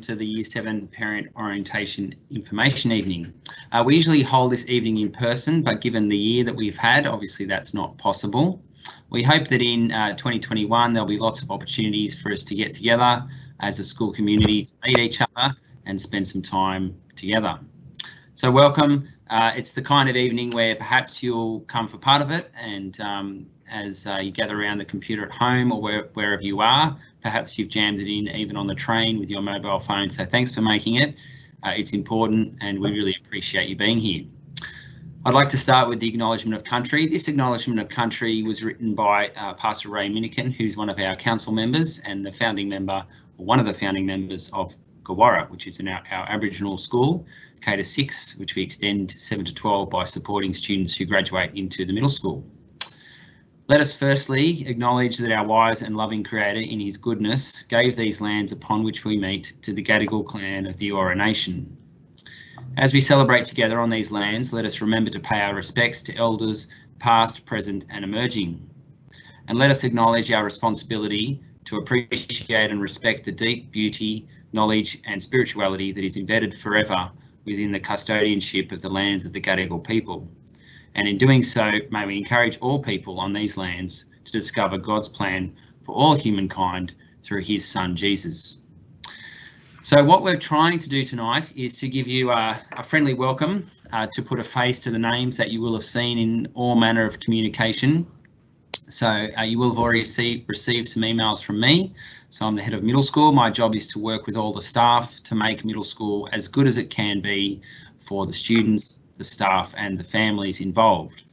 to the Year 7 Parent Orientation Information Evening. We usually hold this evening in person, but given the year that we've had, obviously that's not possible. We hope that in 2021 there'll be lots of opportunities for us to get together as a school community to meet each other and spend some time together. So welcome. It's the kind of evening where perhaps you'll come for part of it, and as you gather around the computer at home or wherever you are, perhaps you've jammed it in even on the train with your mobile phone. So thanks for making it. It's important and we really appreciate you being here. I'd like to start with the Acknowledgement of Country. This Acknowledgement of Country was written by Pastor Ray Minikin, who's one of our council members and the founding member, or one of the founding members of Gawara, which is in our Aboriginal school, K to 6, which we extend 7 to 12 by supporting students who graduate into the middle school. Let us firstly acknowledge that our wise and loving Creator in his goodness gave these lands upon which we meet to the Gadigal clan of the Eora Nation. As we celebrate together on these lands, let us remember to pay our respects to elders past, present and emerging. And let us acknowledge our responsibility to appreciate and respect the deep beauty, knowledge and spirituality that is embedded forever within the custodianship of the lands of the Gadigal people. And in doing so, may we encourage all people on these lands to discover God's plan for all humankind through his son, Jesus. So what we're trying to do tonight is to give you a friendly welcome, to put a face to the names that you will have seen in all manner of communication. So you will have already received some emails from me. So I'm the head of middle school. My job is to work with all the staff to make middle school as good as it can be for the students, the staff and the families involved.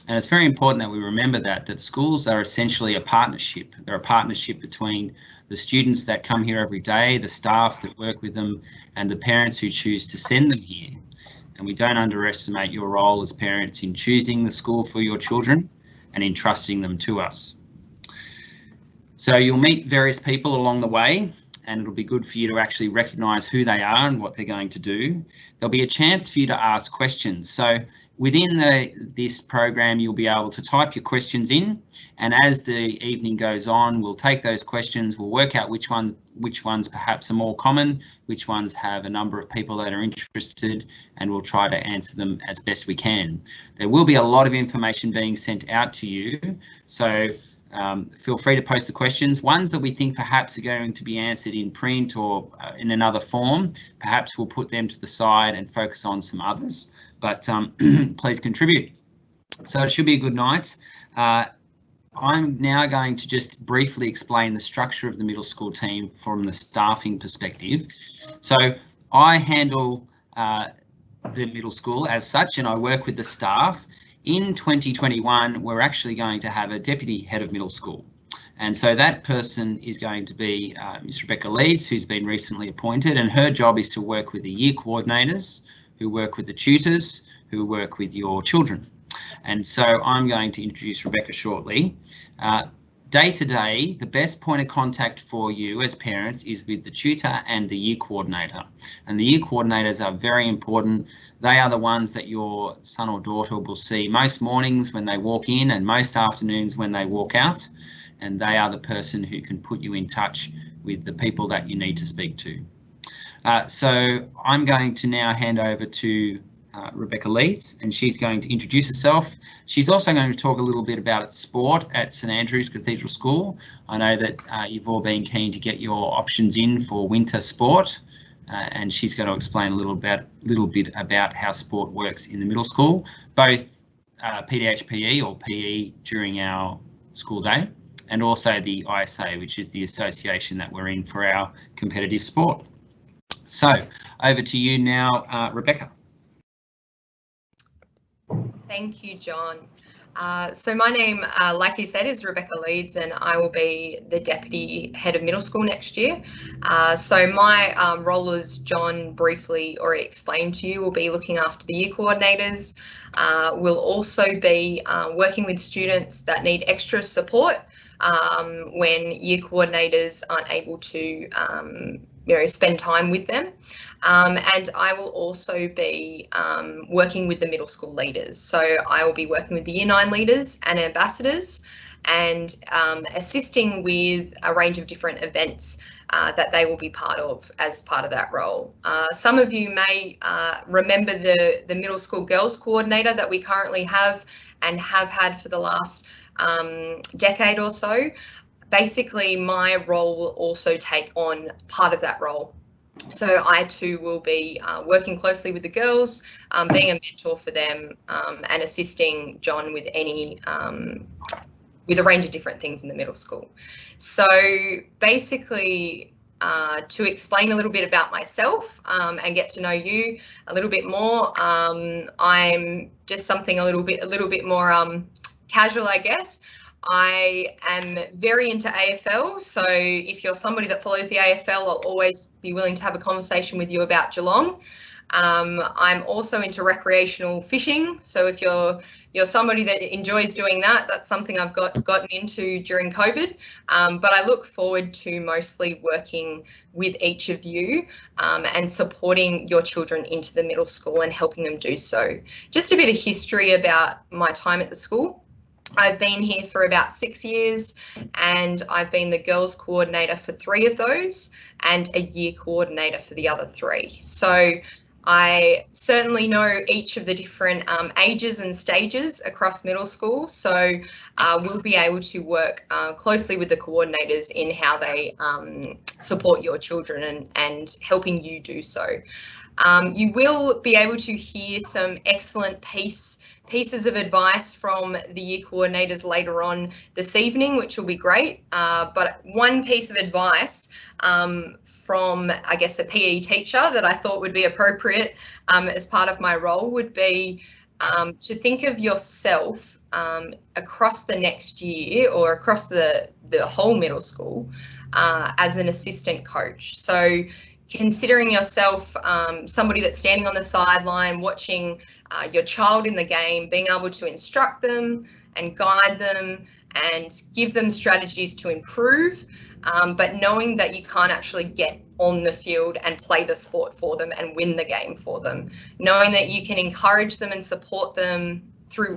And it's very important that we remember that schools are essentially a partnership. They're a partnership between the students that come here every day, the staff that work with them and the parents who choose to send them here. And we don't underestimate your role as parents in choosing the school for your children and entrusting them to us. So you'll meet various people along the way, and it'll be good for you to actually recognise who they are and what they're going to do. There'll be a chance for you to ask questions. So within this program, you'll be able to type your questions in, and as the evening goes on, we'll take those questions, we'll work out which ones perhaps are more common, which ones have a number of people that are interested, and we'll try to answer them as best we can. There will be a lot of information being sent out to you, so feel free to post the questions. Ones that we think perhaps are going to be answered in print or in another form, perhaps we'll put them to the side and focus on some others, but please contribute. So it should be a good night. I'm now going to just briefly explain the structure of the middle school team from the staffing perspective. So I handle the middle school as such, and I work with the staff. In 2021, we're actually going to have a deputy head of middle school. And so that person is going to be Ms. Rebecca Leeds, who's been recently appointed, and her job is to work with the year coordinators, who work with the tutors, who work with your children. And so I'm going to introduce Rebecca shortly. Day to day, the best point of contact for you as parents is with the tutor and the year coordinator. And the year coordinators are very important. They are the ones that your son or daughter will see most mornings when they walk in and most afternoons when they walk out. And they are the person who can put you in touch with the people that you need to speak to. So I'm going to now hand over to Rebecca Leeds, and she's going to introduce herself. She's also going to talk a little bit about sport at St Andrew's Cathedral School. I know that you've all been keen to get your options in for winter sport, and she's going to explain a little bit about how sport works in the middle school, both PDHPE or PE during our school day, and also the ISA, which is the association that we're in for our competitive sport. So over to you now, Rebecca. Thank you, John. So my name, like you said, is Rebecca Leeds, and I will be the Deputy Head of Middle School next year. So my role, as John briefly already explained to you, will be looking after the year coordinators. We'll also be working with students that need extra support when year coordinators aren't able to spend time with them. And I will also be working with the middle school leaders. So I will be working with the Year 9 leaders and ambassadors and assisting with a range of different events that they will be part of as part of that role. Some of you may remember the middle school girls coordinator that we currently have and have had for the last decade or so. Basically, my role will also take on part of that role. So I too will be working closely with the girls, being a mentor for them, and assisting John with with a range of different things in the middle school. So basically, to explain a little bit about myself and get to know you a little bit more, I'm just something a little bit more casual, I guess. I am very into AFL, so if you're somebody that follows the AFL, I'll always be willing to have a conversation with you about Geelong. I'm also into recreational fishing, so if you're somebody that enjoys doing that, that's something I've gotten into during COVID. But I look forward to mostly working with each of you and supporting your children into the middle school and helping them do so. Just a bit of history about my time at the school. I've been here for about 6 years, and I've been the girls coordinator for 3 of those and a year coordinator for the other 3. So I certainly know each of the different ages and stages across middle school. So we'll be able to work closely with the coordinators in how they support your children and helping you do so. You will be able to hear some excellent pieces of advice from the year coordinators later on this evening, which will be great. But one piece of advice from, I guess, a PE teacher that I thought would be appropriate as part of my role would be to think of yourself across the next year or across the whole middle school as an assistant coach. So considering yourself somebody that's standing on the sideline watching your child in the game, being able to instruct them and guide them and give them strategies to improve, but knowing that you can't actually get on the field and play the sport for them and win the game for them. Knowing that you can encourage them and support them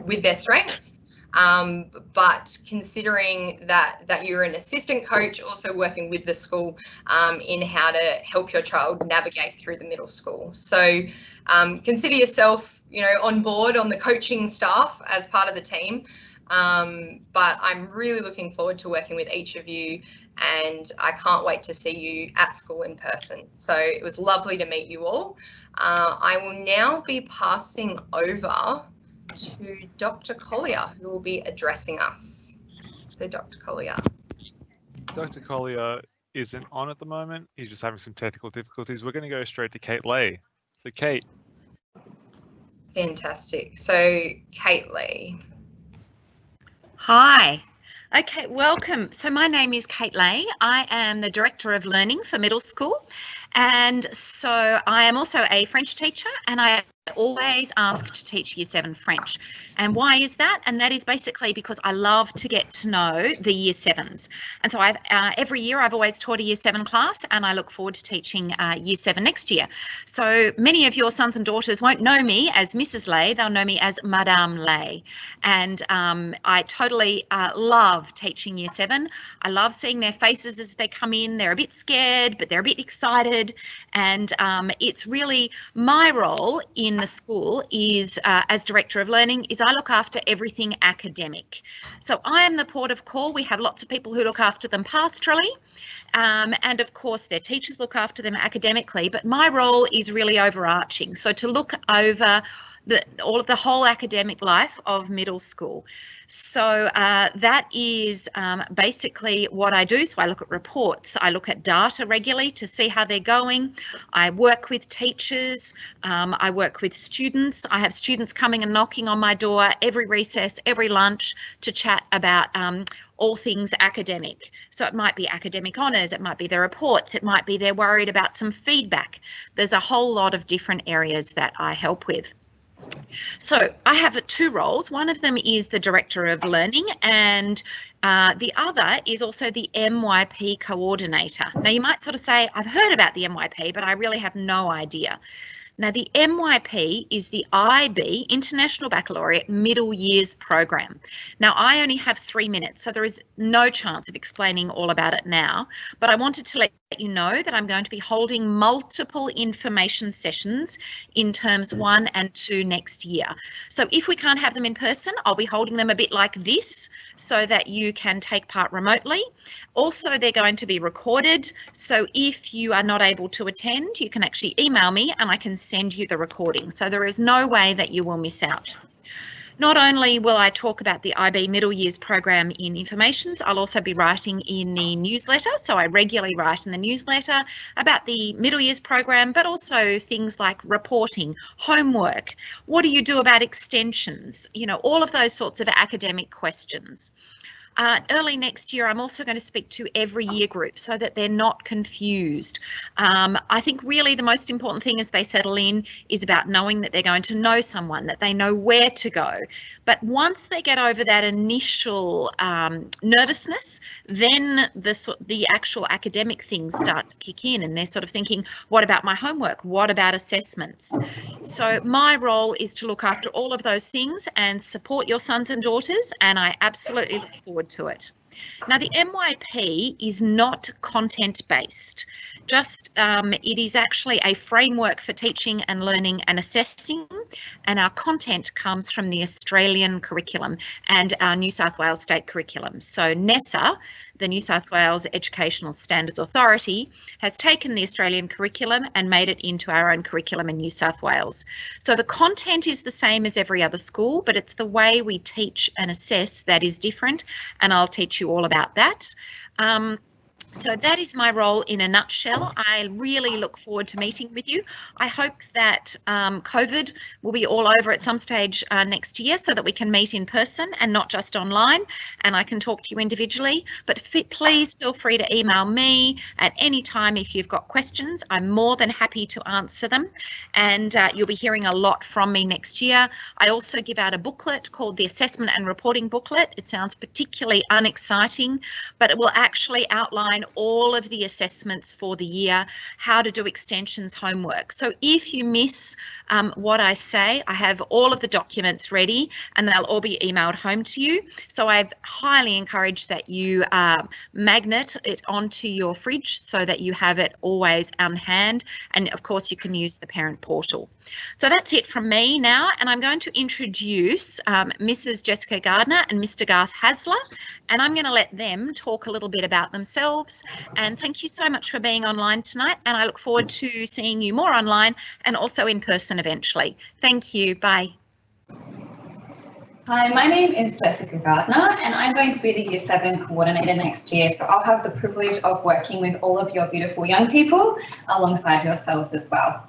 with their strengths, but considering that you're an assistant coach, also working with the school in how to help your child navigate through the middle school. So consider yourself, on board on the coaching staff as part of the team. But I'm really looking forward to working with each of you, and I can't wait to see you at school in person. So it was lovely to meet you all. I will now be passing over to Dr. Collier, who will be addressing us. So Dr. Collier. Dr. Collier isn't on at the moment. He's just having some technical difficulties. We're going to go straight to Kate Lee. So Kate. Fantastic. So Kate Lee. Hi. Okay, welcome. So my name is Kate Lee. I am the Director of Learning for Middle School. And so I am also a French teacher, and I always ask to teach Year 7 French. And why is that? And that is basically because I love to get to know the Year 7s. And so every year I've always taught a Year 7 class, and I look forward to teaching Year 7 next year. So many of your sons and daughters won't know me as Mrs. Lay, they'll know me as Madame Lay. And I totally love teaching Year 7. I love seeing their faces as they come in. They're a bit scared, but they're a bit excited. And it's really my role in the school is as Director of Learning is I look after everything academic. So I am the port of call. We have lots of people who look after them pastorally, and of course their teachers look after them academically, but my role is really overarching. So to look over all of the whole academic life of middle school. So that is basically what I do. So I look at reports, I look at data regularly to see how they're going. I work with teachers, I work with students. I have students coming and knocking on my door every recess, every lunch to chat about all things academic. So it might be academic honours, it might be their reports, it might be they're worried about some feedback. There's a whole lot of different areas that I help with. So I have 2 roles. One of them is the Director of Learning, and the other is also the MYP Coordinator. Now you might sort of say, I've heard about the MYP, but I really have no idea. Now, the MYP is the IB, International Baccalaureate Middle Years Program. Now, I only have 3 minutes, so there is no chance of explaining all about it now, but I wanted to let you know that I'm going to be holding multiple information sessions in terms 1 and 2 next year. So if we can't have them in person, I'll be holding them a bit like this so that you can take part remotely. Also, they're going to be recorded, so if you are not able to attend, you can actually email me and I can send you the recording. So there is no way that you will miss out. Not only will I talk about the IB Middle Years program in Informations, I'll also be writing in the newsletter. So I regularly write in the newsletter about the Middle Years program, but also things like reporting, homework, what do you do about extensions, you know, all of those sorts of academic questions. Early next year, I'm also going to speak to every year group so that they're not confused. I think really the most important thing as they settle in is about knowing that they're going to know someone, that they know where to go. But once they get over that initial nervousness, then the actual academic things start to kick in and they're sort of thinking, what about my homework? What about assessments? So my role is to look after all of those things and support your sons and daughters, and I absolutely look forward to it. Now, the MYP is not content-based, just it is actually a framework for teaching and learning and assessing, and our content comes from the Australian curriculum and our New South Wales state curriculum. So NESA, the New South Wales Educational Standards Authority, has taken the Australian curriculum and made it into our own curriculum in New South Wales. So the content is the same as every other school, but it's the way we teach and assess that is different, and I'll teach you all about that. So that is my role in a nutshell. I really look forward to meeting with you. I hope that COVID will be all over at some stage next year so that we can meet in person and not just online, and I can talk to you individually. But please feel free to email me at any time if you've got questions. I'm more than happy to answer them, and you'll be hearing a lot from me next year. I also give out a booklet called the Assessment and Reporting Booklet. It sounds particularly unexciting, but it will actually outline all of the assessments for the year, how to do extensions, homework. So if you miss what I say, I have all of the documents ready and they'll all be emailed home to you. So I've highly encouraged that you magnet it onto your fridge so that you have it always on hand. And of course, you can use the parent portal. So that's it from me now, and I'm going to introduce Mrs. Jessica Gardner and Mr. Garth Hasler, and I'm going to let them talk a little bit about themselves. And thank you so much for being online tonight, and I look forward to seeing you more online and also in person eventually. Thank you. Bye. Hi, my name is Jessica Gardner and I'm going to be the Year 7 coordinator next year, so I'll have the privilege of working with all of your beautiful young people alongside yourselves as well.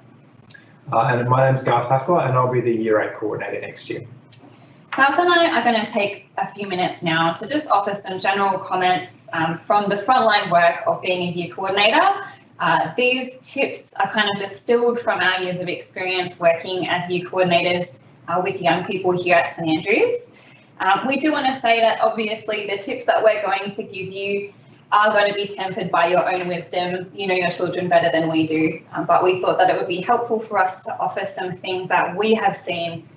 And my name's Garth Hasler and I'll be the Year 8 coordinator next year. Garth and I are going to take a few minutes now to just offer some general comments from the frontline work of being a year coordinator. These tips are kind of distilled from our years of experience working as year coordinators with young people here at St Andrews. We do want to say that obviously the tips that we're going to give you are going to be tempered by your own wisdom. You know your children better than we do, but we thought that it would be helpful for us to offer some things that we have seen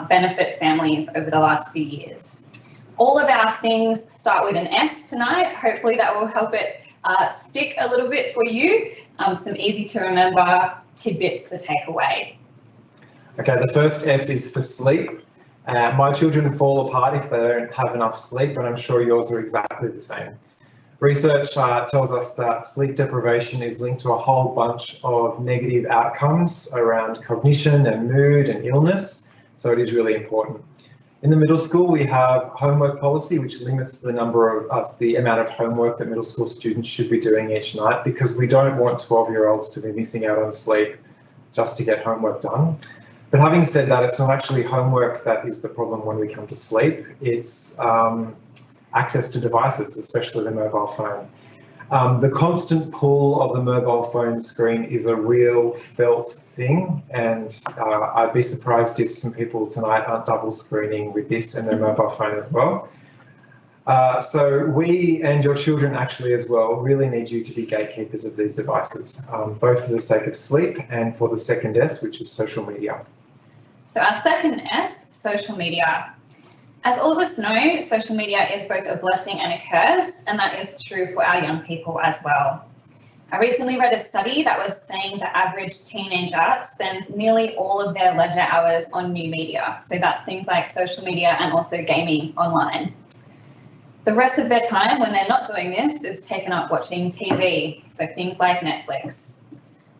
benefit families over the last few years. All of our things start with an S tonight. Hopefully that will help it stick a little bit for you. Some easy to remember tidbits to take away. Okay, the first S is for sleep. My children fall apart if they don't have enough sleep, and I'm sure yours are exactly the same. Research tells us that sleep deprivation is linked to a whole bunch of negative outcomes around cognition and mood and illness, so it is really important. In the middle school, we have homework policy, which limits the the amount of homework that middle school students should be doing each night, because we don't want 12-year-olds to be missing out on sleep just to get homework done. But having said that, it's not actually homework that is the problem when we come to sleep. It's access to devices, especially the mobile phone. The constant pull of the mobile phone screen is a real felt thing, and I'd be surprised if some people tonight aren't double screening with this and their mobile phone as well. So we and your children actually as well really need you to be gatekeepers of these devices, both for the sake of sleep and for the second S, which is social media. So our second S, social media. As all of us know, social media is both a blessing and a curse, and that is true for our young people as well. I recently read a study that was saying the average teenager spends nearly all of their leisure hours on new media. So that's things like social media and also gaming online. The rest of their time when they're not doing this is taken up watching TV, so things like Netflix.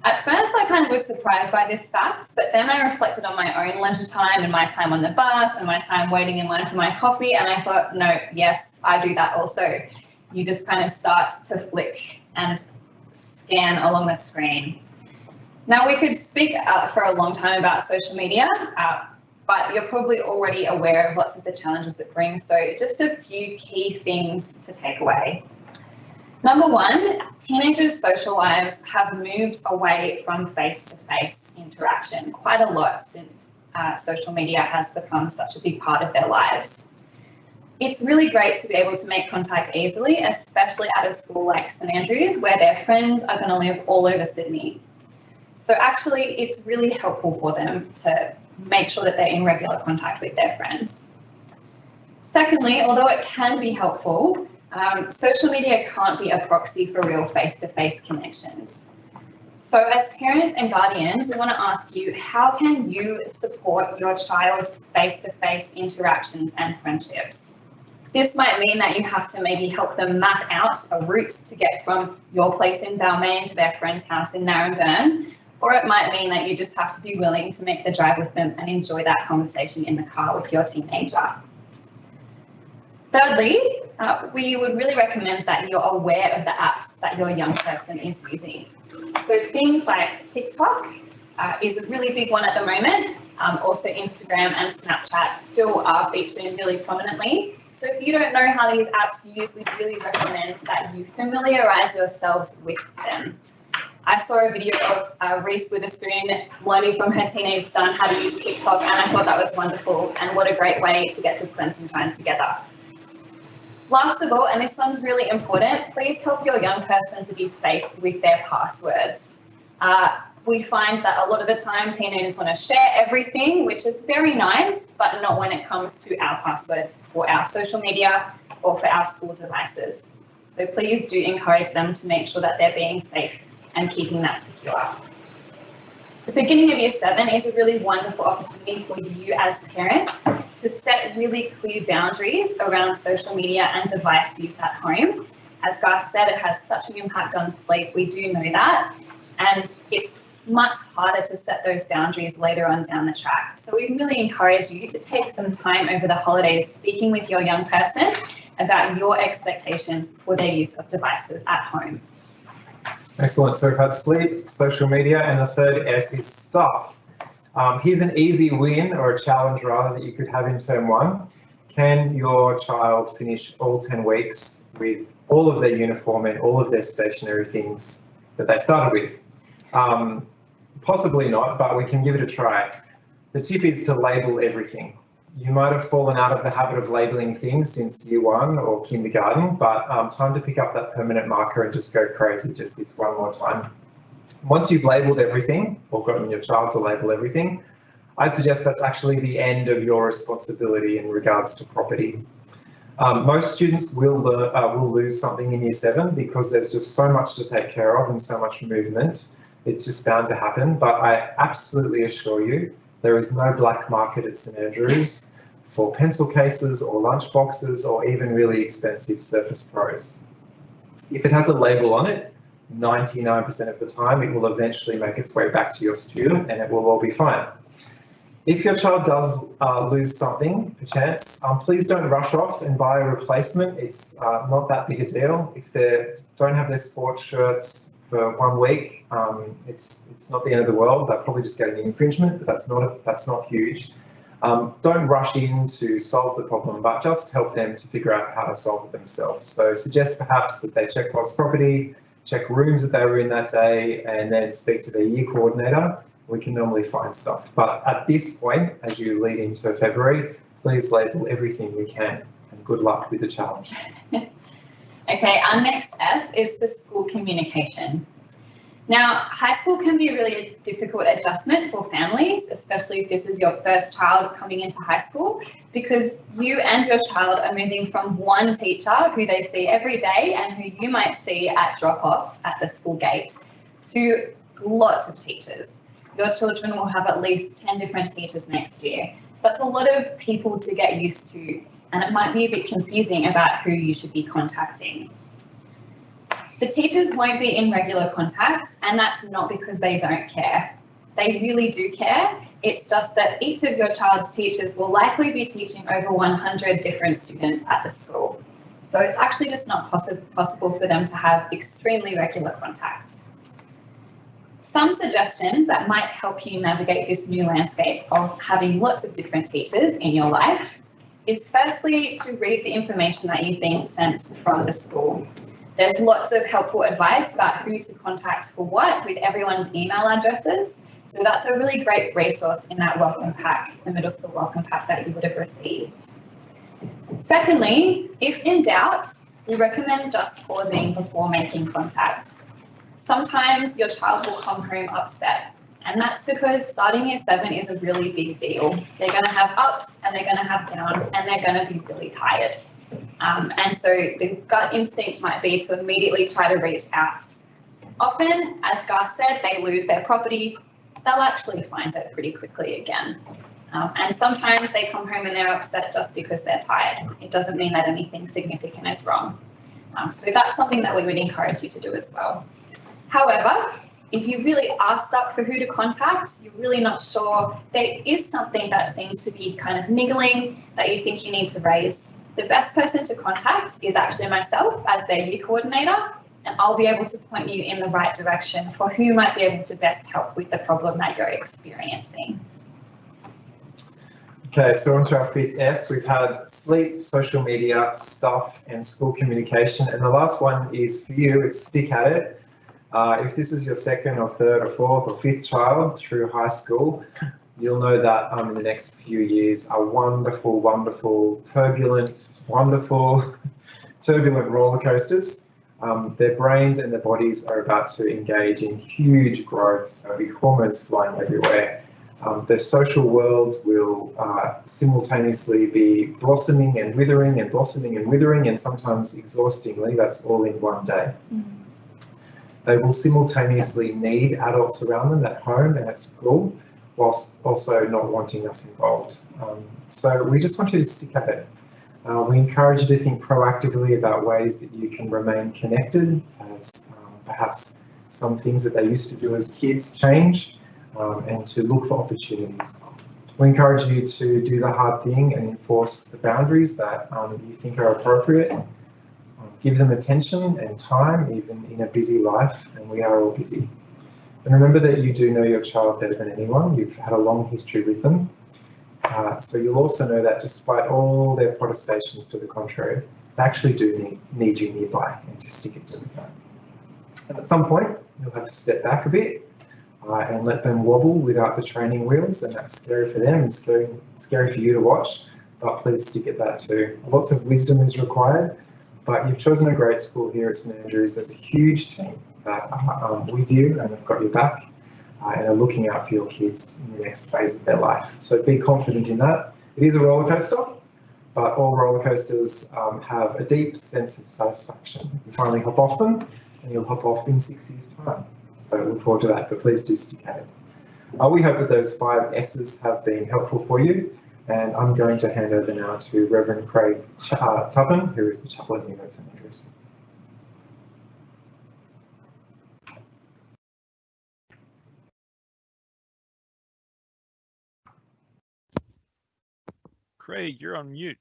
At first, I kind of was surprised by this fact, but then I reflected on my own leisure time and my time on the bus and my time waiting in line for my coffee, and I thought, no, yes, I do that also. You just kind of start to flick and scan along the screen. Now, we could speak for a long time about social media, but you're probably already aware of lots of the challenges it brings, so just a few key things to take away. Number one, teenagers' social lives have moved away from face-to-face interaction quite a lot since social media has become such a big part of their lives. It's really great to be able to make contact easily, especially at a school like St Andrews, where their friends are going to live all over Sydney. So actually, it's really helpful for them to make sure that they're in regular contact with their friends. Secondly, although it can be helpful, social media can't be a proxy for real face-to-face connections. So as parents and guardians, we want to ask you, how can you support your child's face-to-face interactions and friendships? This might mean that you have to maybe help them map out a route to get from your place in Balmain to their friend's house in Narembeen, or it might mean that you just have to be willing to make the drive with them and enjoy that conversation in the car with your teenager. Thirdly, we would really recommend that you're aware of the apps that your young person is using. So things like TikTok is a really big one at the moment. Also Instagram and Snapchat still are featuring really prominently. So if you don't know how these apps use, we really recommend that you familiarise yourselves with them. I saw a video of Reese Witherspoon learning from her teenage son how to use TikTok, and I thought that was wonderful, and what a great way to get to spend some time together. Last of all, and this one's really important, please help your young person to be safe with their passwords. We find that a lot of the time teenagers want to share everything, which is very nice, but not when it comes to our passwords for our social media or for our school devices. So please do encourage them to make sure that they're being safe and keeping that secure. The beginning of Year 7 is a really wonderful opportunity for you as parents to set really clear boundaries around social media and device use at home. As Gus said, it has such an impact on sleep, we do know that, and it's much harder to set those boundaries later on down the track. So we really encourage you to take some time over the holidays speaking with your young person about your expectations for their use of devices at home. Excellent. So we've had sleep, social media, and the third S is stuff. Here's an easy win, or a challenge rather, that you could have in term 1. Can your child finish all 10 weeks with all of their uniform and all of their stationery things that they started with? Possibly not, but we can give it a try. The tip is to label everything. You might have fallen out of the habit of labelling things since Year 1 or kindergarten, but time to pick up that permanent marker and just go crazy just this one more time. Once you've labelled everything, or gotten your child to label everything, I'd suggest that's actually the end of your responsibility in regards to property. Most students will lose something in Year 7 because there's just so much to take care of and so much movement. It's just bound to happen, but I absolutely assure you there is no black market at St Andrews for pencil cases or lunch boxes or even really expensive Surface Pros. If it has a label on it, 99% of the time it will eventually make its way back to your student and it will all be fine. If your child does lose something, perchance, please don't rush off and buy a replacement. It's not that big a deal. If they don't have their sports shirts for 1 week, it's not the end of the world. They'll probably just get an infringement, but that's not huge. Don't rush in to solve the problem, but just help them to figure out how to solve it themselves. So suggest perhaps that they check lost property, check rooms that they were in that day, and then speak to their year coordinator. We can normally find stuff. But at this point, as you lead into February, please label everything we can. and good luck with the challenge. Okay, our next S is the school communication. Now, high school can be really a difficult adjustment for families, especially if this is your first child coming into high school, because you and your child are moving from one teacher who they see every day and who you might see at drop-off at the school gate to lots of teachers. Your children will have at least 10 different teachers next year. So that's a lot of people to get used to, and it might be a bit confusing about who you should be contacting. The teachers won't be in regular contact, and that's not because they don't care. They really do care. It's just that each of your child's teachers will likely be teaching over 100 different students at the school. So it's actually just not possible for them to have extremely regular contact. Some suggestions that might help you navigate this new landscape of having lots of different teachers in your life is firstly to read the information that you've been sent from the school. There's lots of helpful advice about who to contact for what with everyone's email addresses. So that's a really great resource in that welcome pack, the middle school welcome pack that you would have received. Secondly, if in doubt, we recommend just pausing before making contact. Sometimes your child will come home upset, and that's because starting year 7 is a really big deal. They're going to have ups and they're going to have downs, and they're going to be really tired. And so the gut instinct might be to immediately try to reach out. Often, as Gus said, they lose their property. They'll actually find it pretty quickly again. And sometimes they come home and they're upset just because they're tired. It doesn't mean that anything significant is wrong. So that's something that we would encourage you to do as well. However, if you really are stuck for who to contact, you're really not sure, there is something that seems to be kind of niggling that you think you need to raise, the best person to contact is actually myself as their year coordinator, and I'll be able to point you in the right direction for who might be able to best help with the problem that you're experiencing. Okay, so on to our 5th S. We've had sleep, social media, stuff, and school communication. And the last one is for you, it's stick at it. If this is your 2nd or 3rd or 4th or 5th child through high school, you'll know that in the next few years are wonderful, wonderful, turbulent roller coasters. Their brains and their bodies are about to engage in huge growth. There'll be hormones flying everywhere. Their social worlds will simultaneously be blossoming and withering and blossoming and withering, and sometimes exhaustingly, that's all in one day. They will simultaneously need adults around them at home and at school, whilst also not wanting us involved. So we just want you to stick at it. We encourage you to think proactively about ways that you can remain connected as perhaps some things that they used to do as kids change, and to look for opportunities. We encourage you to do the hard thing and enforce the boundaries that you think are appropriate. Give them attention and time, even in a busy life, and we are all busy. And remember that you do know your child better than anyone. You've had a long history with them. So you'll also know that despite all their protestations to the contrary, they actually do need you nearby and to stick it to them. And at some point, you'll have to step back a bit and let them wobble without the training wheels, and that's scary for them and scary for you to watch, but please stick at that too. Lots of wisdom is required, but you've chosen a great school here at St Andrews. There's a huge team that are with you and have got your back and are looking out for your kids in the next phase of their life. So be confident in that. It is a roller coaster, but all roller coasters have a deep sense of satisfaction. You finally hop off them and you'll hop off in 6 years' time. So look forward to that, but please do stick at it. We hope that those 5 S's have been helpful for you, and I'm going to hand over now to Reverend Craig Tubman, who is the chaplain here at St Andrews. Craig, you're on mute.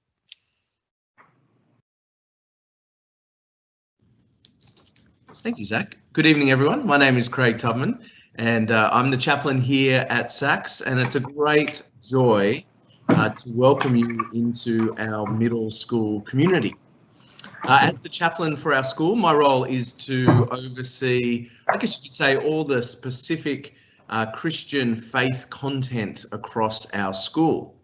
Thank you, Zach. Good evening, everyone. My name is Craig Tubman, and I'm the chaplain here at SACS, and it's a great joy to welcome you into our middle school community. As the chaplain for our school, my role is to oversee, I guess you could say, all the specific Christian faith content across our school.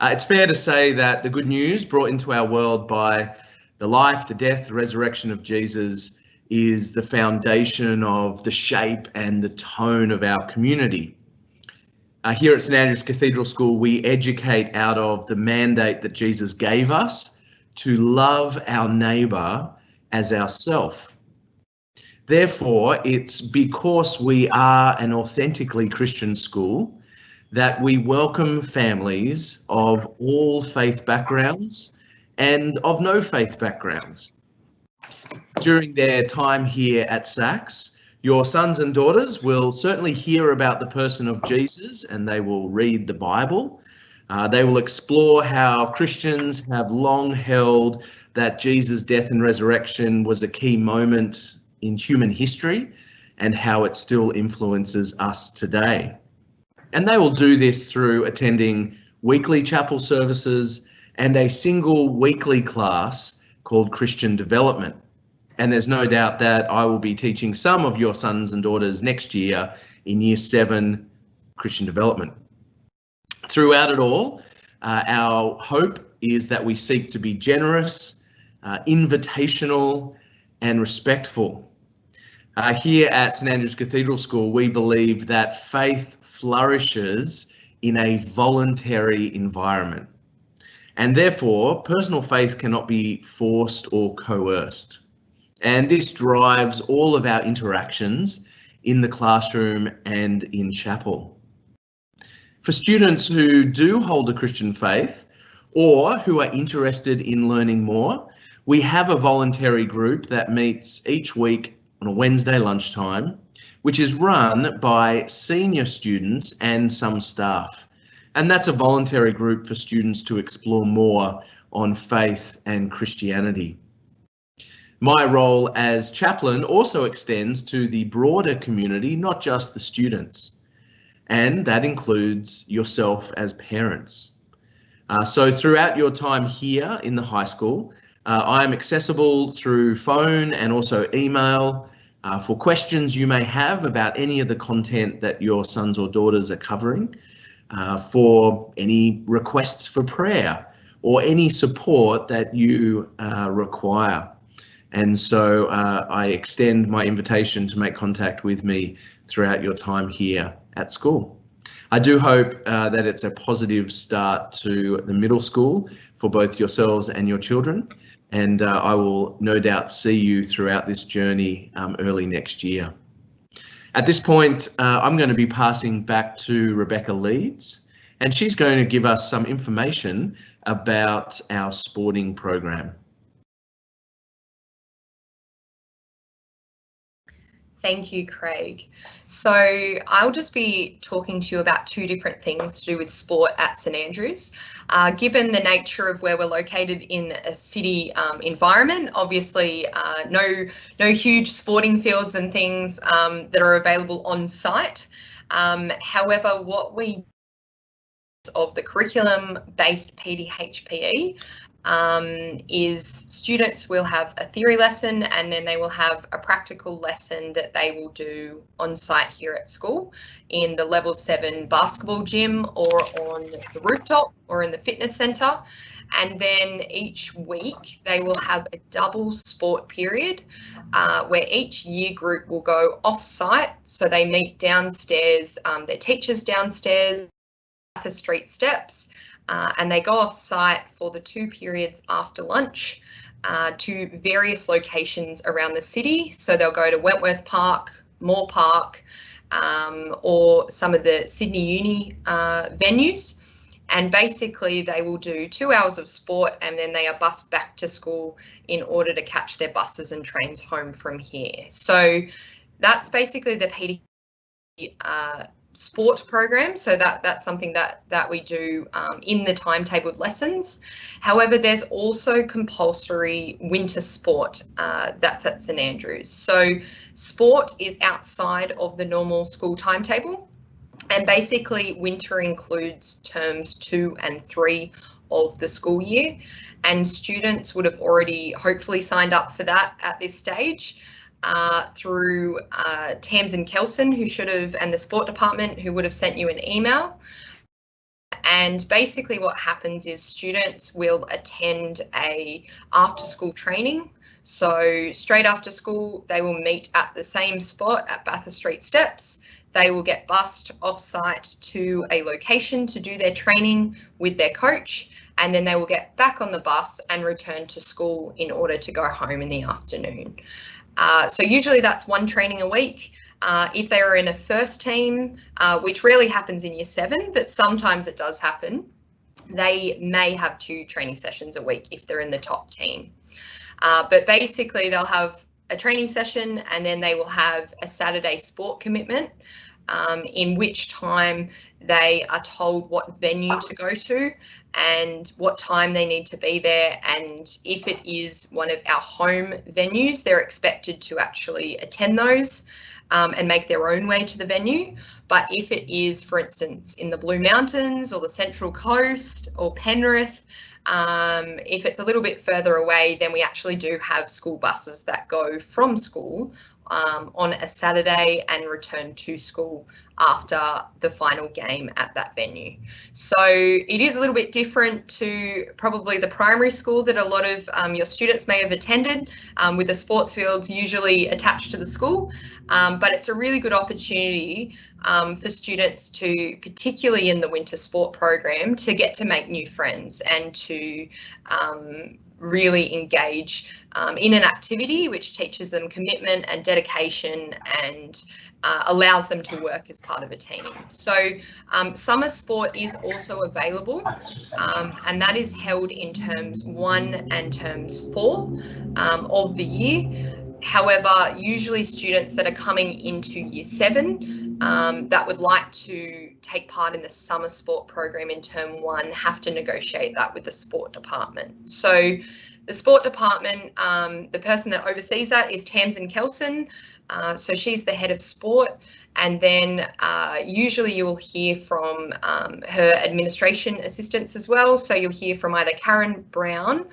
It's fair to say that the good news brought into our world by the life, the death, the resurrection of Jesus is the foundation of the shape and the tone of our community. Here at St Andrew's Cathedral School, we educate out of the mandate that Jesus gave us to love our neighbour as ourself. Therefore, it's because we are an authentically Christian school that we welcome families of all faith backgrounds and of no faith backgrounds. During their time here at SACS, your sons and daughters will certainly hear about the person of Jesus, and they will read the Bible. They will explore how Christians have long held that Jesus' death and resurrection was a key moment in human history and how it still influences us today. And they will do this through attending weekly chapel services and a single weekly class called Christian Development. And there's no doubt that I will be teaching some of your sons and daughters next year in Year 7 Christian Development. Throughout it all, our hope is that we seek to be generous, invitational, and respectful. Here at St Andrew's Cathedral School, we believe that faith flourishes in a voluntary environment. And therefore, personal faith cannot be forced or coerced. And this drives all of our interactions in the classroom and in chapel. For students who do hold a Christian faith or who are interested in learning more, we have a voluntary group that meets each week on a Wednesday lunchtime, which is run by senior students and some staff. And that's a voluntary group for students to explore more on faith and Christianity. My role as chaplain also extends to the broader community, not just the students, and that includes yourself as parents. So throughout your time here in the high school, I am accessible through phone and also email for questions you may have about any of the content that your sons or daughters are covering, for any requests for prayer or any support that you require. And so I extend my invitation to make contact with me throughout your time here at school. I do hope that it's a positive start to the middle school for both yourselves and your children. And I will no doubt see you throughout this journey early next year. At this point, I'm going to be passing back to Rebecca Leeds, and she's going to give us some information about our sporting program. Thank you, Craig. So I'll just be talking to you about two different things to do with sport at St Andrews. Given the nature of where we're located in a city environment, obviously no huge sporting fields and things that are available on site. However, what we of the curriculum-based PDHPE is students will have a theory lesson and then they will have a practical lesson that they will do on site here at school in the level 7 basketball gym or on the rooftop or in the fitness centre. And then each week they will have a double sport period where each year group will go off site. So they meet downstairs, their teachers downstairs, the street steps. And they go off site for the 2 periods after lunch to various locations around the city. So they'll go to Wentworth Park, Moore Park, or some of the Sydney Uni venues. And basically they will do 2 hours of sport and then they are bused back to school in order to catch their buses and trains home from here. So that's basically the PD sport program, so that's something that we do in the timetabled lessons. However, there's also compulsory winter sport that's at St Andrews. So sport is outside of the normal school timetable, and basically winter includes terms 2 and 3 of the school year, and students would have already hopefully signed up for that at this stage. Through Tams and Kelson, who should have, and the sport department, who would have sent you an email. And basically what happens is students will attend a after-school training. So straight after school, they will meet at the same spot at Bathurst Street Steps. They will get bussed off-site to a location to do their training with their coach, and then they will get back on the bus and return to school in order to go home in the afternoon. So usually that's one training a week. If they are in a first team, which rarely happens in year 7, but sometimes it does happen, they may have 2 training sessions a week if they're in the top team. But basically they'll have a training session and then they will have a Saturday sport commitment, in which time they are told what venue to go to and what time they need to be there. And if it is one of our home venues, they're expected to actually attend those and make their own way to the venue. But if it is, for instance, in the Blue Mountains or the Central Coast or Penrith, if it's a little bit further away, then we actually do have school buses that go from school on a Saturday and return to school after the final game at that venue. So it is a little bit different to probably the primary school that a lot of your students may have attended, with the sports fields usually attached to the school, but it's a really good opportunity for students to, particularly in the winter sport program, to get to make new friends and to really engage in an activity which teaches them commitment and dedication and allows them to work as part of a team. So summer sport is also available, and that is held in terms 1 and terms 4 of the year. However, usually students that are coming into year 7 that would like to take part in the summer sport program in term 1 have to negotiate that with the sport department. So the sport department, the person that oversees that is Tamsin Kelson. So she's the head of sport, and then usually you will hear from her administration assistants as well. So you'll hear from either Karen Brown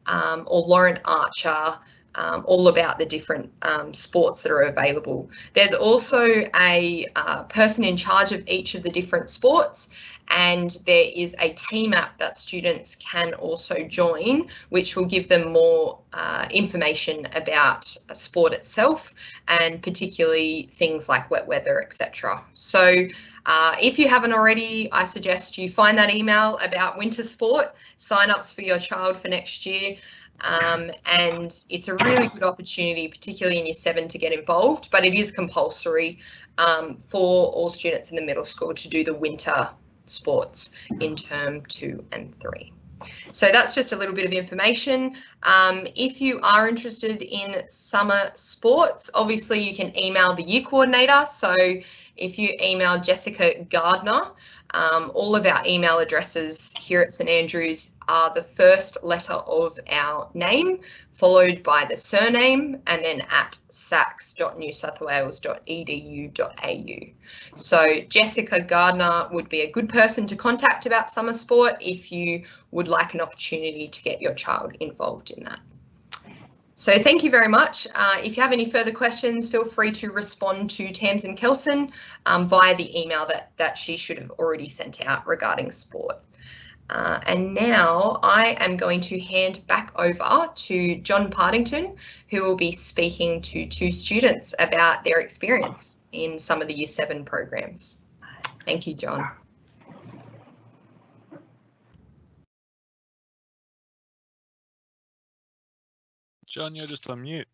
or Lauren Archer, all about the different sports that are available. There's also a person in charge of each of the different sports, and there is a team app that students can also join, which will give them more information about a sport itself, and particularly things like wet weather, etc. So if you haven't already, I suggest you find that email about winter sport, sign-ups for your child for next year. And it's a really good opportunity, particularly in year 7, to get involved, but it is compulsory for all students in the middle school to do the winter sports in term 2 and 3. So that's just a little bit of information. If you are interested in summer sports, obviously you can email the year coordinator. So if you email Jessica Gardner, all of our email addresses here at St Andrews are the first letter of our name, followed by the surname, and then at sacs.newsouthwales.edu.au. So Jessica Gardner would be a good person to contact about summer sport if you would like an opportunity to get your child involved in that. So thank you very much. If you have any further questions, feel free to respond to Tamsin Kelson via the email that she should have already sent out regarding sport. And now I am going to hand back over to John Partington, who will be speaking to 2 students about their experience in some of the year 7 programs. Thank you, John. John, you're just on mute.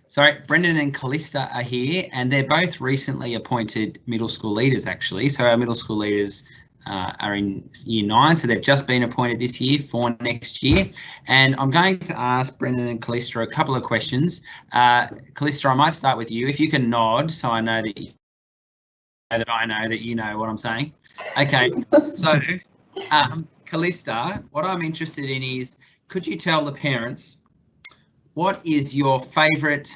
Sorry, Brendan and Callista are here, and they're both recently appointed middle school leaders, actually. So our middle school leaders are in year 9, so they've just been appointed this year for next year. And I'm going to ask Brendan and Callista a couple of questions. Callista, I might start with you. If you can nod, so I know that I know that you know what I'm saying. Okay, so Callista, what I'm interested in is, could you tell the parents what is your favourite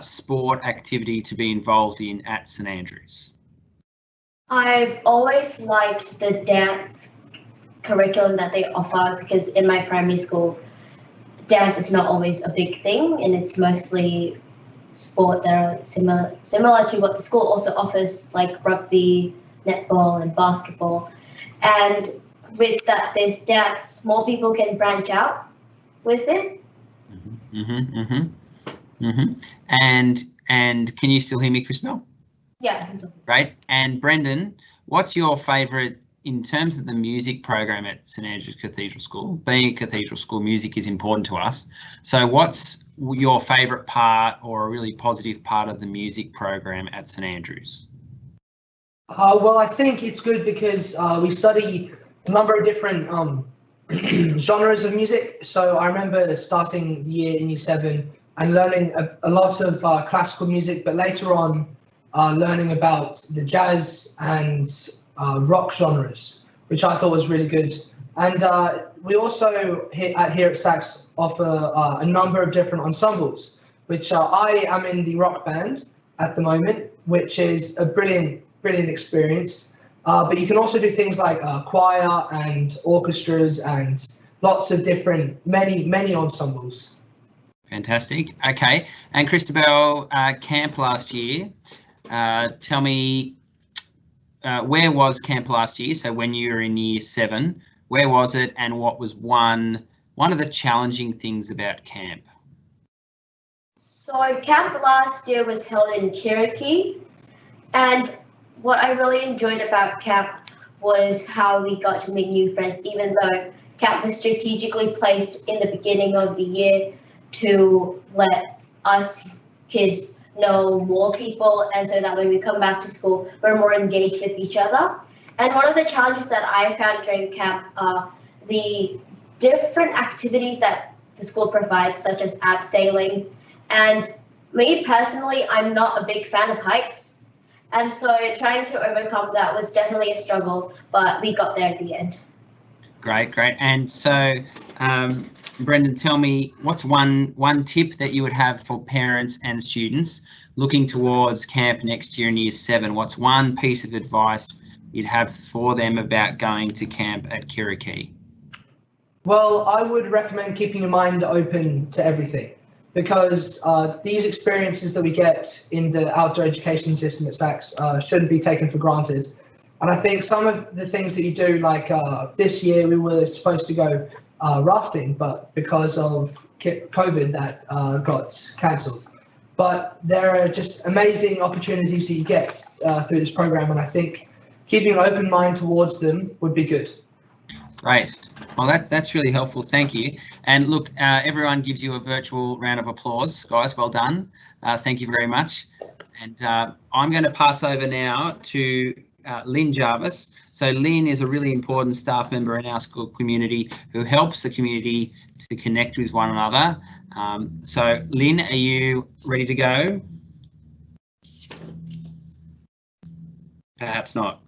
sport activity to be involved in at St Andrews? I've always liked the dance curriculum that they offer, because in my primary school, dance is not always a big thing, and it's mostly sport that are similar to what the school also offers, like rugby, netball, and basketball. And with that, there's dance. More people can branch out with it. And can you still hear me, Christabel? Yeah. Great. And Brendan, what's your favourite in terms of the music program at St Andrews Cathedral School? Being a cathedral school, music is important to us. So what's your favourite part or a really positive part of the music program at St Andrews? Well, I think it's good because we study a number of different genres of music. So I remember starting the year in Year 7 and learning a lot of classical music, but later on learning about the jazz and rock genres, which I thought was really good. And we also here at Sax offer a number of different ensembles, which I am in the rock band at the moment, which is a brilliant experience. But you can also do things like choir and orchestras and lots of different, many ensembles. Fantastic. Okay. And Christabel, camp last year, tell me, where was camp last year? So when you were in Year 7, where was it, and what was one of the challenging things about camp? So camp last year was held in Cherokee, and what I really enjoyed about camp was how we got to make new friends, even though camp was strategically placed in the beginning of the year to let us kids know more people, and so that when we come back to school, we're more engaged with each other. And one of the challenges that I found during camp are the different activities that the school provides, such as abseiling. And me personally, I'm not a big fan of heights. And so trying to overcome that was definitely a struggle, but we got there at the end. Great. And so, Brendan, tell me, what's one tip that you would have for parents and students looking towards camp next year in Year 7? What's one piece of advice you'd have for them about going to camp at Cherokee? Well, I would recommend keeping your mind open to everything, because these experiences that we get in the outdoor education system at Sax shouldn't be taken for granted. And I think some of the things that you do, like this year we were supposed to go rafting, but because of COVID that got cancelled. But there are just amazing opportunities that you get through this program, and I think keeping an open mind towards them would be good. Great. Well, that's really helpful. Thank you. And look, everyone gives you a virtual round of applause, guys. Well done. Thank you very much. And I'm going to pass over now to Lynn Jarvis. So Lynn is a really important staff member in our school community who helps the community to connect with one another. So Lynn, are you ready to go? Perhaps not.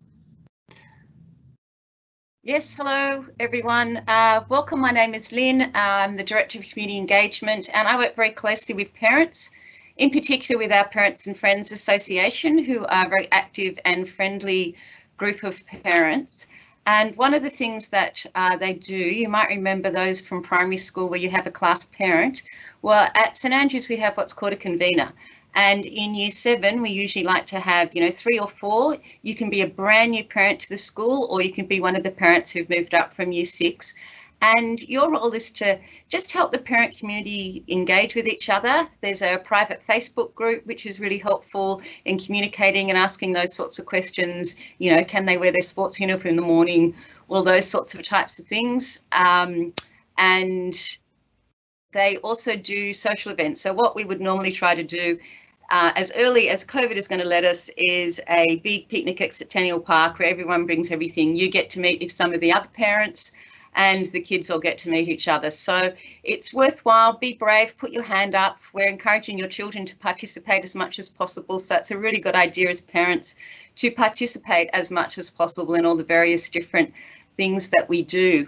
Yes, hello everyone. Welcome, my name is Lynn. I'm the Director of Community Engagement, and I work very closely with parents, in particular with our Parents and Friends Association, who are a very active and friendly group of parents. And one of the things that they do, you might remember those from primary school where you have a class parent. Well, at St Andrews we have what's called a convener. And in Year 7, we usually like to have, 3 or 4. You can be a brand new parent to the school, or you can be one of the parents who've moved up from Year 6. And your role is to just help the parent community engage with each other. There's a private Facebook group, which is really helpful in communicating and asking those sorts of questions. Can they wear their sports uniform in the morning? All those sorts of types of things. And they also do social events. So what we would normally try to do as early as COVID is going to let us is a big picnic at Centennial Park where everyone brings everything. You get to meet some of the other parents and the kids all get to meet each other. So it's worthwhile, be brave, put your hand up. We're encouraging your children to participate as much as possible. So it's a really good idea as parents to participate as much as possible in all the various different things that we do.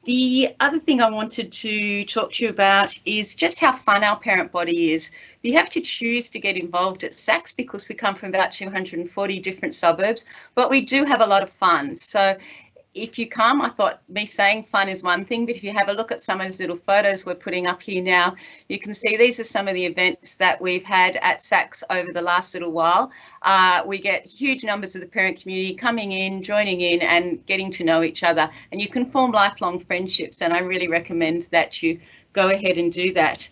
The other thing I wanted to talk to you about is just how fun our parent body is. You have to choose to get involved at Sax because we come from about 240 different suburbs, but we do have a lot of fun. So if you come, I thought me saying fun is one thing, but if you have a look at some of those little photos we're putting up here now, you can see these are some of the events that we've had at SACS over the last little while. We get huge numbers of the parent community coming in, joining in and getting to know each other, and you can form lifelong friendships, and I really recommend that you go ahead and do that.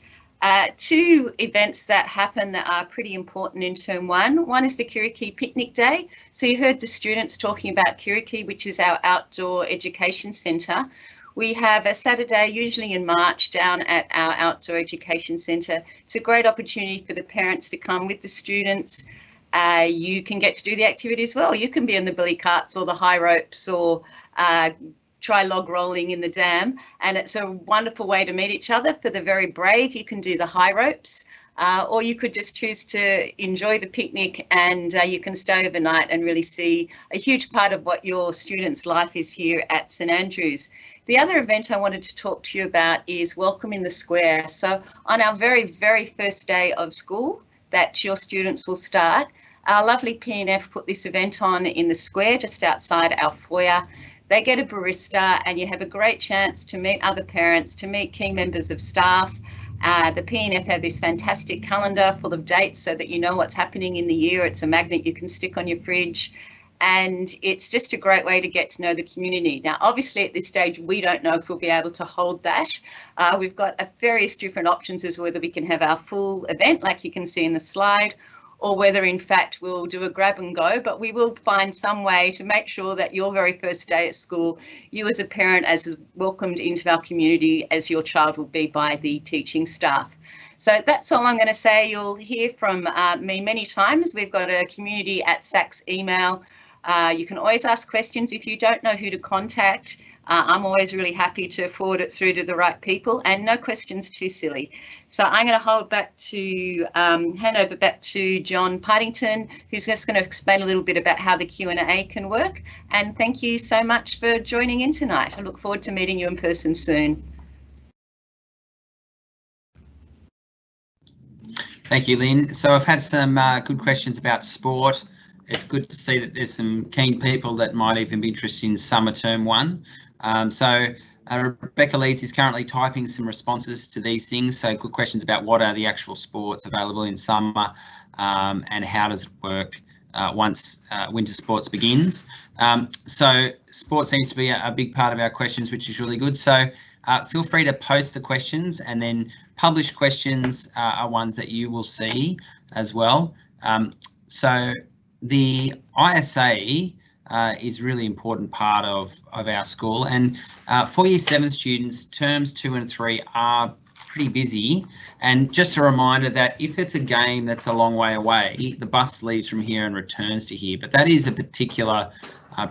Two events that happen that are pretty important in term one. One is the Kiriki Picnic Day. So you heard the students talking about Kiriki, which is our outdoor education centre. We have a Saturday, usually in March, down at our outdoor education centre. It's a great opportunity for the parents to come with the students. You can get to do the activity as well. You can be in the billy carts or the high ropes or try log rolling in the dam, and it's a wonderful way to meet each other. For the very brave, you can do the high ropes, or you could just choose to enjoy the picnic, and you can stay overnight and really see a huge part of what your students' life is here at St Andrews. The other event I wanted to talk to you about is Welcome in the Square. So on our very, very first day of school that your students will start, our lovely P&F put this event on in the square just outside our foyer. They get a barista and you have a great chance to meet other parents, to meet key members of staff. The P&F have this fantastic calendar full of dates so that you know what's happening in the year. It's a magnet you can stick on your fridge, and it's just a great way to get to know the community. Now, obviously at this stage, we don't know if we'll be able to hold that. We've got various different options as to whether we can have our full event like you can see in the slide, or whether in fact we'll do a grab and go, but we will find some way to make sure that your very first day at school, you as a parent as welcomed into our community as your child will be by the teaching staff. So that's all I'm going to say. You'll hear from me many times. We've got a community at SACS email. You can always ask questions if you don't know who to contact. I'm always really happy to forward it through to the right people, and no questions too silly. So I'm going to hand over back to John Partington, who's just going to explain a little bit about how the Q&A can work. And thank you so much for joining in tonight. I look forward to meeting you in person soon. Thank you, Lynn. So I've had some good questions about sport. It's good to see that there's some keen people that might even be interested in summer term one. Rebecca Leeds is currently typing some responses to these things. So good questions about what are the actual sports available in summer and how does it work once winter sports begins. So sport seems to be a big part of our questions, which is really good. So feel free to post the questions, and then published questions are ones that you will see as well. So the ISA is a really important part of our school, and for Year 7 students, terms 2 and 3 are pretty busy. And just a reminder that if it's a game that's a long way away, the bus leaves from here and returns to here, but that is a particular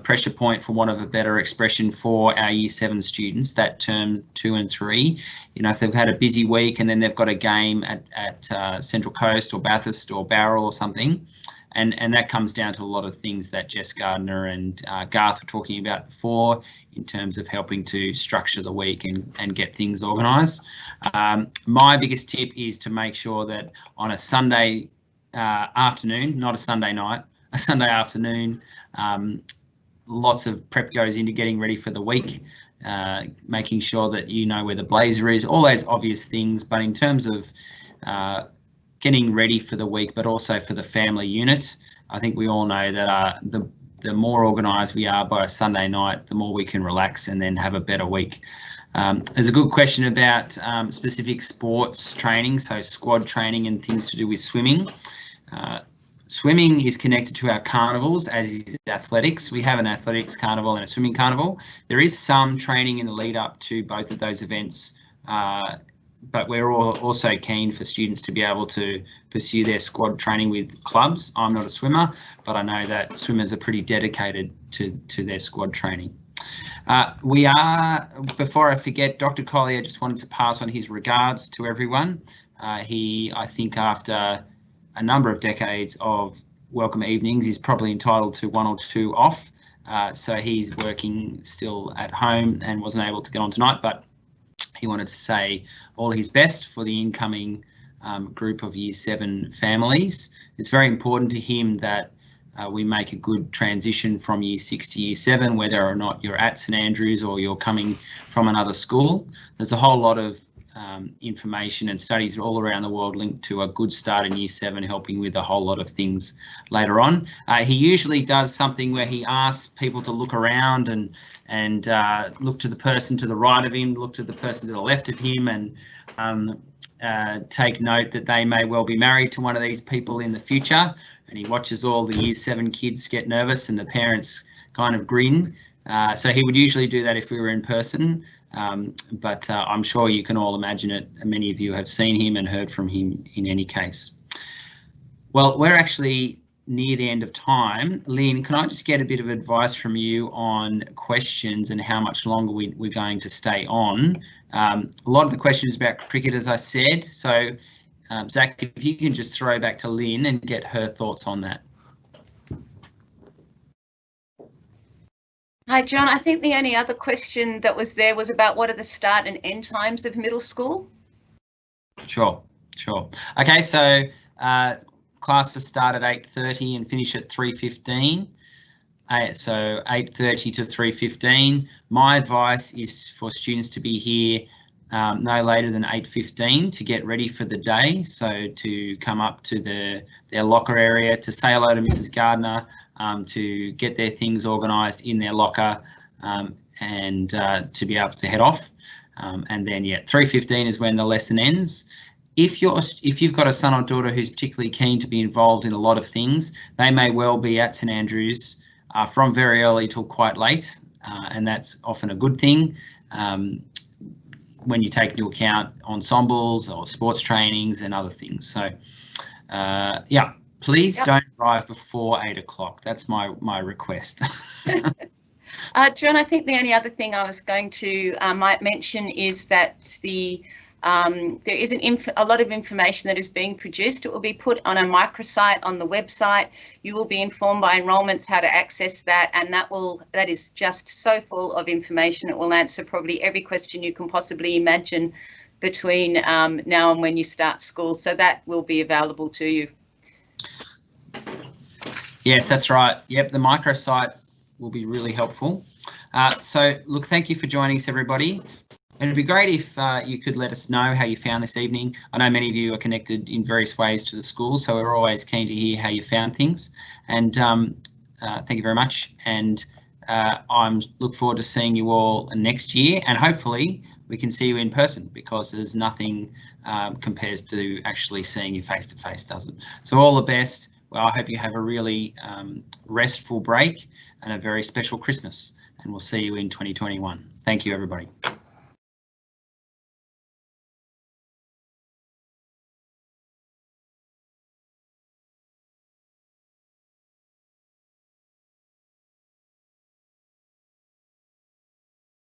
pressure point, for want of a better expression, for our Year 7 students, that term 2 and 3. You know, if they've had a busy week and then they've got a game at Central Coast or Bathurst or Bowral or something, and that comes down to a lot of things that Jess Gardner and Garth were talking about before in terms of helping to structure the week and get things organised. My biggest tip is to make sure that on a Sunday afternoon, not a Sunday night, a Sunday afternoon, lots of prep goes into getting ready for the week, making sure that you know where the blazer is, all those obvious things. But in terms of getting ready for the week, but also for the family unit, I think we all know that the more organised we are by a Sunday night, the more we can relax and then have a better week. There's a good question about specific sports training, so squad training and things to do with swimming. Swimming is connected to our carnivals, as is athletics. We have an athletics carnival and a swimming carnival. There is some training in the lead up to both of those events, but we're also keen for students to be able to pursue their squad training with clubs. I'm not a swimmer, but I know that swimmers are pretty dedicated to their squad training. Before I forget, Dr. Collier just wanted to pass on his regards to everyone. I think after a number of decades of welcome evenings, is probably entitled to 1 or 2 off. So he's working still at home and wasn't able to get on tonight, but he wanted to say all his best for the incoming group of Year 7 families. It's very important to him that we make a good transition from year 6 to year 7, whether or not you're at St Andrews or you're coming from another school. There's a whole lot of information and studies all around the world linked to a good start in year 7, helping with a whole lot of things later on. He usually does something where he asks people to look around and look to the person to the right of him, look to the person to the left of him, and take note that they may well be married to one of these people in the future. And he watches all the year 7 kids get nervous and the parents kind of grin. So he would usually do that if we were in person. But I'm sure you can all imagine it. Many of you have seen him and heard from him in any case. Well, we're actually near the end of time. Lynn, can I just get a bit of advice from you on questions and how much longer we're going to stay on? A lot of the questions about cricket, as I said. So, Zach, if you can just throw back to Lynn and get her thoughts on that. Hi, John. I think the only other question that was there was about what are the start and end times of middle school? Sure. Okay, so classes start at 8:30 and finish at 3:15. So 8:30 to 3:15. My advice is for students to be here no later than 8:15 to get ready for the day. So to come up to their locker area, to say hello to Mrs. Gardner, to get their things organised in their locker, and to be able to head off. And then 3:15 is when the lesson ends. If you've got a son or daughter who's particularly keen to be involved in a lot of things, they may well be at St Andrews from very early till quite late, and that's often a good thing when you take into account ensembles or sports trainings and other things. So please don't arrive before 8 o'clock. That's my request. John, I think the only other thing I was going to might mention is that there is a lot of information that is being produced. It will be put on a microsite on the website. You will be informed by enrolments how to access that, and that is just so full of information. It will answer probably every question you can possibly imagine between now and when you start school. So that will be available to you. Yes, that's right. Yep, the microsite will be really helpful. So look, thank you for joining us, everybody. And it'd be great if you could let us know how you found this evening. I know many of you are connected in various ways to the school, so we're always keen to hear how you found things. And thank you very much. And I look forward to seeing you all next year, and hopefully we can see you in person, because there's nothing compares to actually seeing you face to face, does it? So all the best. Well, I hope you have a really restful break and a very special Christmas, and we'll see you in 2021. Thank you, everybody.